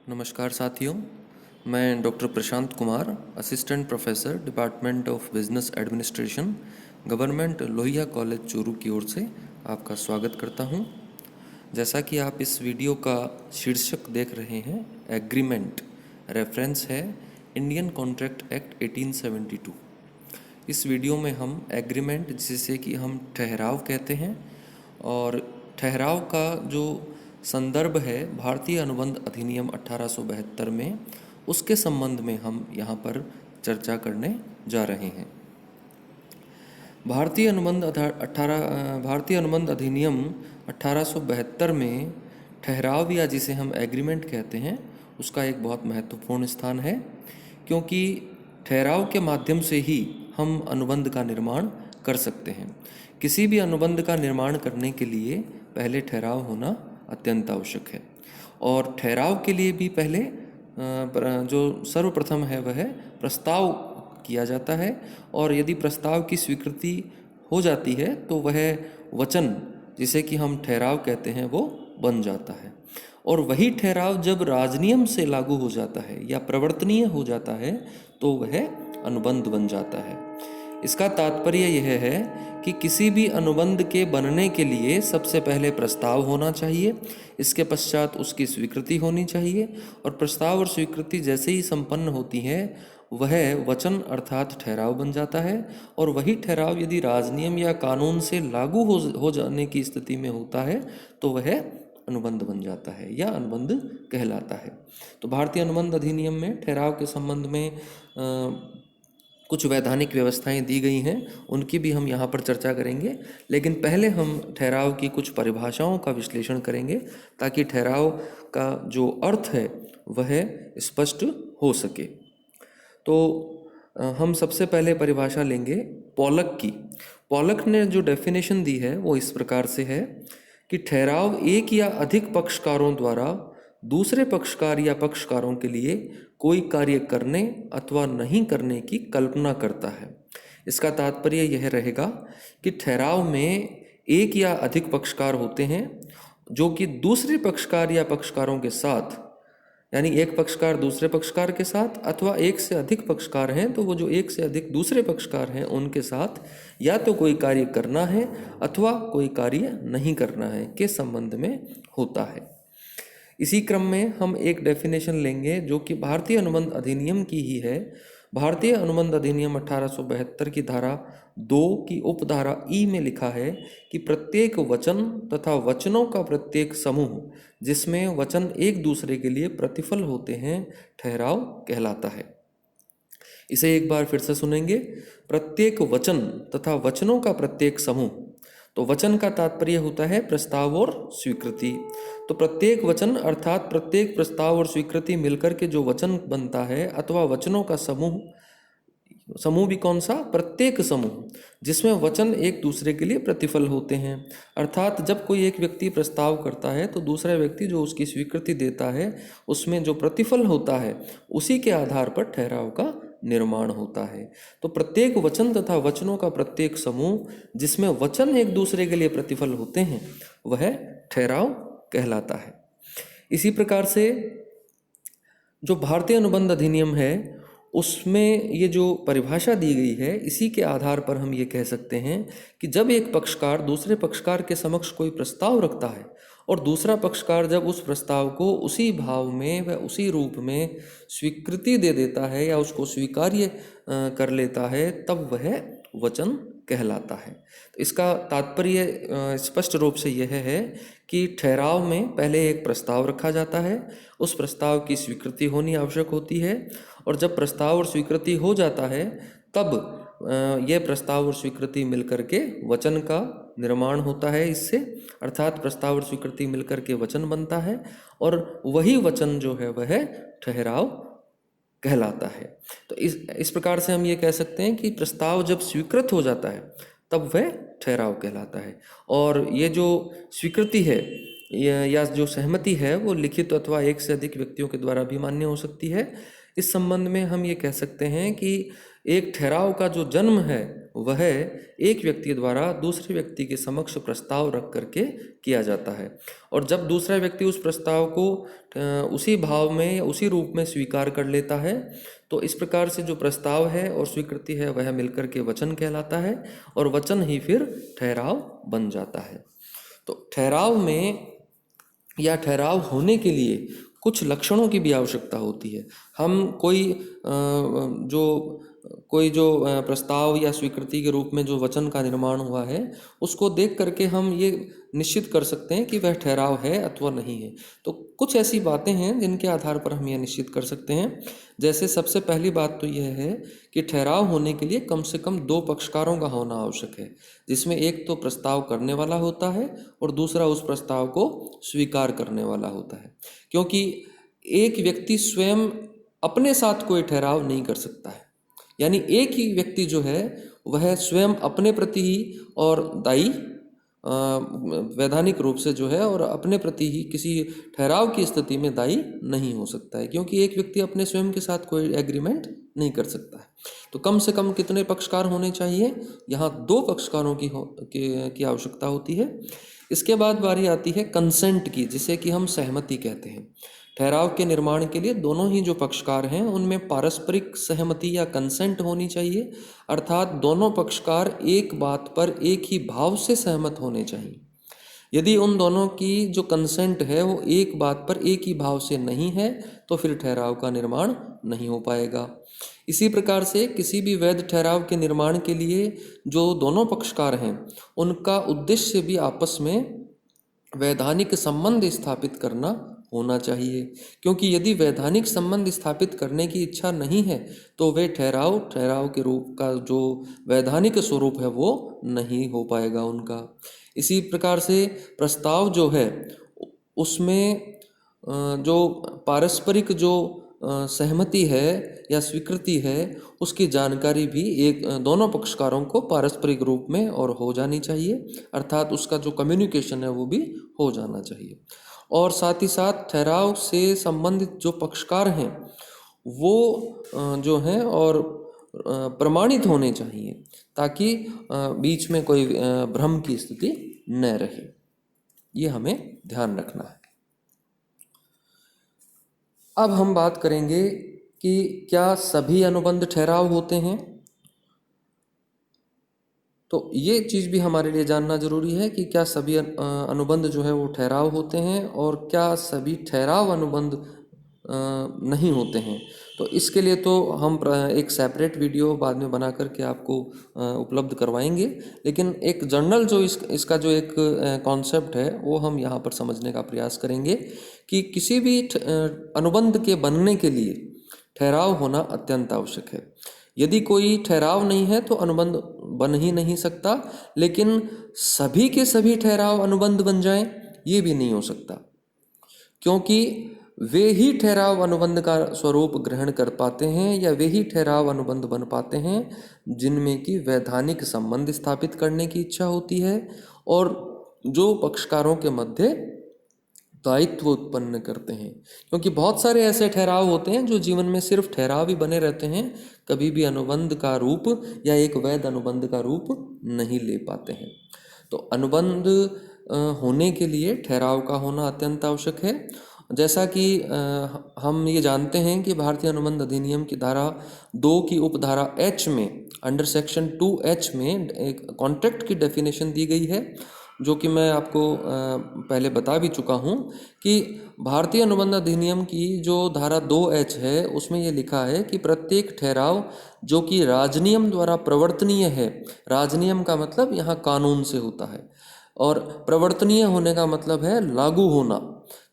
नमस्कार साथियों, मैं doctor Prashant Kumar, assistant professor department of business administration, government Lohia college Churu की ओर से आपका स्वागत करता हूं। जैसा कि आप इस वीडियो का शीर्षक देख रहे हैं, एग्रीमेंट, रेफरेंस है इंडियन कॉन्ट्रैक्ट एक्ट 1872। इस वीडियो में हम एग्रीमेंट, जिसे कि हम ठहराव कहते हैं, और ठहराव का जो संदर्भ है भारतीय अनुबंध अधिनियम 1872 में, उसके संबंध में हम यहाँ पर चर्चा करने जा रहे हैं। भारतीय अनुबंध अधिनियम 1872 में ठहराव, या जिसे हम एग्रीमेंट कहते हैं, उसका एक बहुत महत्वपूर्ण स्थान है, क्योंकि ठहराव के माध्यम से ही हम अनुबंध का निर्माण कर सकते हैं। किसी भी अनुबंध का निर्माण करने के लिए पहले ठहराव होना अत्यंत आवश्यक है, और ठहराव के लिए भी पहले जो सर्वप्रथम है वह प्रस्ताव किया जाता है, और यदि प्रस्ताव की स्वीकृति हो जाती है तो वह वचन, जिसे कि हम ठहराव कहते हैं, वो बन जाता है। और वही ठहराव जब राजनियम से लागू हो जाता है या प्रवर्तनीय हो जाता है तो वह अनुबंध बन जाता है। इसका तात्पर्य यह है कि किसी भी अनुबंध के बनने के लिए सबसे पहले प्रस्ताव होना चाहिए, इसके पश्चात उसकी स्वीकृति होनी चाहिए, और प्रस्ताव और स्वीकृति जैसे ही संपन्न होती है वह वचन अर्थात ठहराव बन जाता है। और वही ठहराव यदि राजनियम या कानून से लागू हो जाने की स्थिति में होता है तो वह अनुबंध बन जाता है या अनुबंध कहलाता है। तो भारतीय अनुबंध अधिनियम में ठहराव के संबंध में कुछ वैधानिक व्यवस्थाएं दी गई हैं, उनकी भी हम यहाँ पर चर्चा करेंगे। लेकिन पहले हम ठहराव की कुछ परिभाषाओं का विश्लेषण करेंगे, ताकि ठहराव का जो अर्थ है वह स्पष्ट हो सके। तो हम सबसे पहले परिभाषा लेंगे पॉलक की। पॉलक ने जो डेफिनेशन दी है वो इस प्रकार से है कि ठहराव एक या अधिक पक्षकारों द्वारा दूसरे पक्षकार या पक्षकारों के लिए कोई कार्य करने अथवा नहीं करने की कल्पना करता है। इसका तात्पर्य यह रहेगा कि ठहराव में एक या अधिक पक्षकार होते हैं जो कि दूसरे पक्षकार या पक्षकारों के साथ, यानी एक पक्षकार दूसरे पक्षकार के साथ, अथवा एक से अधिक पक्षकार हैं तो वो जो एक से अधिक दूसरे पक्षकार हैं उनके साथ या तो कोई कार्य करना है अथवा कोई कार्य नहीं करना है के संबंध में होता है। इसी क्रम में हम एक डेफिनेशन लेंगे जो कि भारतीय अनुबंध अधिनियम की ही है। भारतीय अनुबंध अधिनियम 1872 की धारा 2 की उपधारा ई में लिखा है कि प्रत्येक वचन तथा वचनों का प्रत्येक समूह जिसमें वचन एक दूसरे के लिए प्रतिफल होते हैं ठहराव कहलाता है। इसे एक बार फिर से सुनेंगे। प्रत्येक वचन तथा वचनों का प्रत्येक समूह, तो वचन का तात्पर्य होता है प्रस्ताव और स्वीकृति। तो प्रत्येक वचन अर्थात प्रत्येक प्रस्ताव और स्वीकृति मिलकर के जो वचन बनता है, अथवा वचनों का समूह भी कौन सा? प्रत्येक समूह जिसमें वचन एक दूसरे के लिए प्रतिफल होते हैं। अर्थात जब कोई एक व्यक्ति प्रस्ताव करता है तो दूसरा व्यक्ति जो उसकी स्वीकृति देता है, उसमें जो प्रतिफल होता है उसी के आधार पर ठहराव का निर्माण होता है। तो प्रत्येक वचन तथा वचनों का प्रत्येक समूह जिसमें वचन एक दूसरे के लिए प्रतिफल होते हैं वह ठहराव कहलाता है। इसी प्रकार से जो भारतीय अनुबंध अधिनियम है उसमें ये जो परिभाषा दी गई है, इसी के आधार पर हम ये कह सकते हैं कि जब एक पक्षकार दूसरे पक्षकार के समक्ष कोई प्रस्ताव रखता है और दूसरा पक्षकार जब उस प्रस्ताव को उसी भाव में व उसी रूप में स्वीकृति दे देता है या उसको स्वीकार्य कर लेता है, तब वह वचन कहलाता है। तो इसका तात्पर्य स्पष्ट रूप से यह है कि ठहराव में पहले एक प्रस्ताव रखा जाता है, उस प्रस्ताव की स्वीकृति होनी आवश्यक होती है, और जब प्रस्ताव और स्वीकृति हो जाता है तब यह प्रस्ताव और स्वीकृति मिलकर के वचन का निर्माण होता है इससे, अर्थात प्रस्ताव और स्वीकृति मिलकर के वचन बनता है, और वही वचन जो है वह ठहराव कहलाता है। तो इस प्रकार से हम ये कह सकते हैं कि प्रस्ताव जब स्वीकृत हो जाता है तब वह ठहराव कहलाता है। और ये जो स्वीकृति है या जो सहमति है वो लिखित अथवा एक से अधिक व्यक्तियों के द्वारा भी मान्य हो सकती है। इस संबंध में हम ये कह सकते हैं कि एक ठहराव का जो जन्म है वह एक व्यक्ति द्वारा दूसरे व्यक्ति के समक्ष प्रस्ताव रख करके किया जाता है, और जब दूसरा व्यक्ति उस प्रस्ताव को उसी भाव में या उसी रूप में स्वीकार कर लेता है, तो इस प्रकार से जो प्रस्ताव है और स्वीकृति है वह मिलकर के वचन कहलाता है, और वचन ही फिर ठहराव बन जाता है। तो ठहराव में या ठहराव होने के लिए कुछ लक्षणों की भी आवश्यकता होती है। हम कोई जो प्रस्ताव या स्वीकृति के रूप में जो वचन का निर्माण हुआ है उसको देख करके हम ये निश्चित कर सकते हैं कि वह ठहराव है अथवा नहीं है। तो कुछ ऐसी बातें हैं जिनके आधार पर हम यह निश्चित कर सकते हैं। जैसे सबसे पहली बात तो यह है कि ठहराव होने के लिए कम से कम 2 पक्षकारों का होना आवश्यक है, जिसमें एक तो प्रस्ताव करने वाला होता है और दूसरा उस प्रस्ताव को स्वीकार करने वाला होता है। क्योंकि एक व्यक्ति स्वयं अपने साथ कोई ठहराव नहीं कर सकता है, यानी एक ही व्यक्ति जो है वह स्वयं अपने प्रति ही और दायी वैधानिक रूप से जो है और अपने प्रति ही किसी ठहराव की स्थिति में दायी नहीं हो सकता है, क्योंकि एक व्यक्ति अपने स्वयं के साथ कोई एग्रीमेंट नहीं कर सकता है। तो कम से कम कितने पक्षकार होने चाहिए? यहाँ 2 पक्षकारों की आवश्यकता होती है। इसके बाद बारी आती है कंसेंट की, जिसे कि हम सहमति कहते हैं। ठहराव के निर्माण के लिए दोनों ही जो पक्षकार हैं उनमें पारस्परिक सहमति या कंसेंट होनी चाहिए, अर्थात दोनों पक्षकार एक बात पर एक ही भाव से सहमत होने चाहिए। यदि उन दोनों की जो कंसेंट है वो एक बात पर एक ही भाव से नहीं है तो फिर ठहराव का निर्माण नहीं हो पाएगा। इसी प्रकार से किसी भी वैध ठहराव के निर्माण के लिए जो दोनों पक्षकार हैं उनका उद्देश्य भी आपस में वैधानिक संबंध स्थापित करना होना चाहिए, क्योंकि यदि वैधानिक संबंध स्थापित करने की इच्छा नहीं है तो वे ठहराव के रूप का जो वैधानिक स्वरूप है वो नहीं हो पाएगा उनका। इसी प्रकार से प्रस्ताव जो है उसमें जो पारस्परिक जो सहमति है या स्वीकृति है उसकी जानकारी भी दोनों पक्षकारों को पारस्परिक रूप में और हो जानी चाहिए, अर्थात उसका जो कम्युनिकेशन है वो भी हो जाना चाहिए। और साथ ही साथ ठहराव से संबंधित जो पक्षकार हैं वो जो हैं और प्रमाणित होने चाहिए, ताकि बीच में कोई भ्रम की स्थिति न रहे। ये हमें ध्यान रखना है। अब हम बात करेंगे कि क्या सभी अनुबंध ठहराव होते हैं। तो ये चीज़ भी हमारे लिए जानना जरूरी है कि क्या सभी अनुबंध जो है वो ठहराव होते हैं और क्या सभी ठहराव अनुबंध नहीं होते हैं। तो इसके लिए तो हम एक सेपरेट वीडियो बाद में बना करके आपको उपलब्ध करवाएंगे, लेकिन एक जनरल जो इसका जो एक कॉन्सेप्ट है वो हम यहाँ पर समझने का प्रयास करेंगे कि किसी भी अनुबंध के बनने के लिए ठहराव होना अत्यंत आवश्यक है। यदि कोई ठहराव नहीं है तो अनुबंध बन ही नहीं सकता, लेकिन सभी के सभी ठहराव अनुबंध बन जाएं ये भी नहीं हो सकता, क्योंकि वे ही ठहराव अनुबंध का स्वरूप ग्रहण कर पाते हैं या वे ही ठहराव अनुबंध बन पाते हैं जिनमें कि वैधानिक संबंध स्थापित करने की इच्छा होती है और जो पक्षकारों के मध्य दायित्व उत्पन्न करते हैं। क्योंकि बहुत सारे ऐसे ठहराव होते हैं जो जीवन में सिर्फ ठहराव ही बने रहते हैं, कभी भी अनुबंध का रूप या एक वैध अनुबंध का रूप नहीं ले पाते हैं। तो अनुबंध होने के लिए ठहराव का होना अत्यंत आवश्यक है। जैसा कि हम ये जानते हैं कि भारतीय अनुबंध अधिनियम की धारा 2 की उपधारा H में अंडर सेक्शन 2H में एक कॉन्ट्रैक्ट की डेफिनेशन दी गई है, जो कि मैं आपको पहले बता भी चुका हूँ कि भारतीय अनुबंध अधिनियम की जो धारा 2H है उसमें ये लिखा है कि प्रत्येक ठहराव जो कि राजनियम द्वारा प्रवर्तनीय है, राजनियम का मतलब यहाँ कानून से होता है और प्रवर्तनीय होने का मतलब है लागू होना,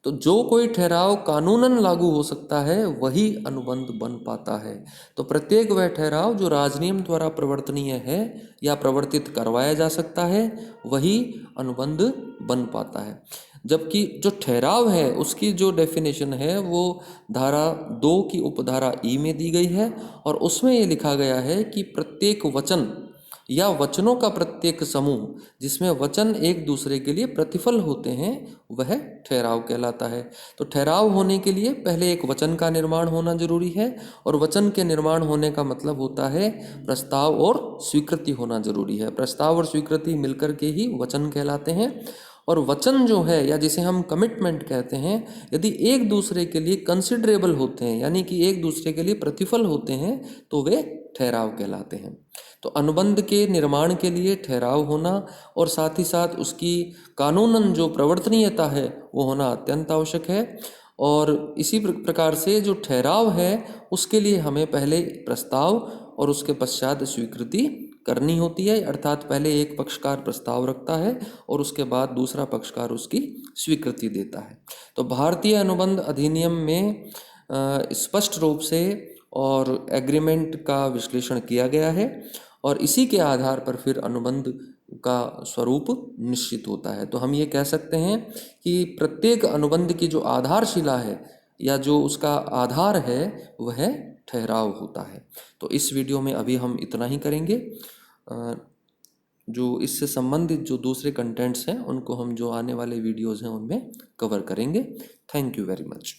तो जो कोई ठहराव कानूनन लागू हो सकता है वही अनुबंध बन पाता है। तो प्रत्येक वह ठहराव जो राजनियम द्वारा प्रवर्तनीय है या प्रवर्तित करवाया जा सकता है वही अनुबंध बन पाता है। जबकि जो ठहराव है उसकी जो डेफिनेशन है वो धारा 2 की उपधारा ई में दी गई है और उसमें ये लिखा गया है कि प्रत्येक वचन या वचनों का प्रत्येक समूह जिसमें वचन एक दूसरे के लिए प्रतिफल होते हैं वह ठहराव कहलाता है। तो ठहराव होने के लिए पहले एक वचन का निर्माण होना जरूरी है, और वचन के निर्माण होने का मतलब होता है प्रस्ताव और स्वीकृति होना जरूरी है। प्रस्ताव और स्वीकृति मिलकर के ही वचन कहलाते हैं। और वचन जो है, या जिसे हम कमिटमेंट कहते हैं, यदि एक दूसरे के लिए कंसिडरेबल होते हैं, यानी कि एक दूसरे के लिए प्रतिफल होते हैं, तो वे ठहराव कहलाते हैं। तो अनुबंध के निर्माण के लिए ठहराव होना और साथ ही साथ उसकी कानूनन जो प्रवर्तनीयता है वो होना अत्यंत आवश्यक है। और इसी प्रकार से जो ठहराव है उसके लिए हमें पहले प्रस्ताव और उसके पश्चात स्वीकृति करनी होती है, अर्थात पहले एक पक्षकार प्रस्ताव रखता है और उसके बाद दूसरा पक्षकार उसकी स्वीकृति देता है। तो भारतीय अनुबंध अधिनियम में स्पष्ट रूप से और एग्रीमेंट का विश्लेषण किया गया है, और इसी के आधार पर फिर अनुबंध का स्वरूप निश्चित होता है। तो हम ये कह सकते हैं कि प्रत्येक अनुबंध की जो आधारशिला है या जो उसका आधार है वह ठहराव होता है। तो इस वीडियो में अभी हम इतना ही करेंगे। जो इससे संबंधित जो दूसरे कंटेंट्स हैं उनको हम जो आने वाले वीडियोज़ हैं उनमें कवर करेंगे। Thank you very much.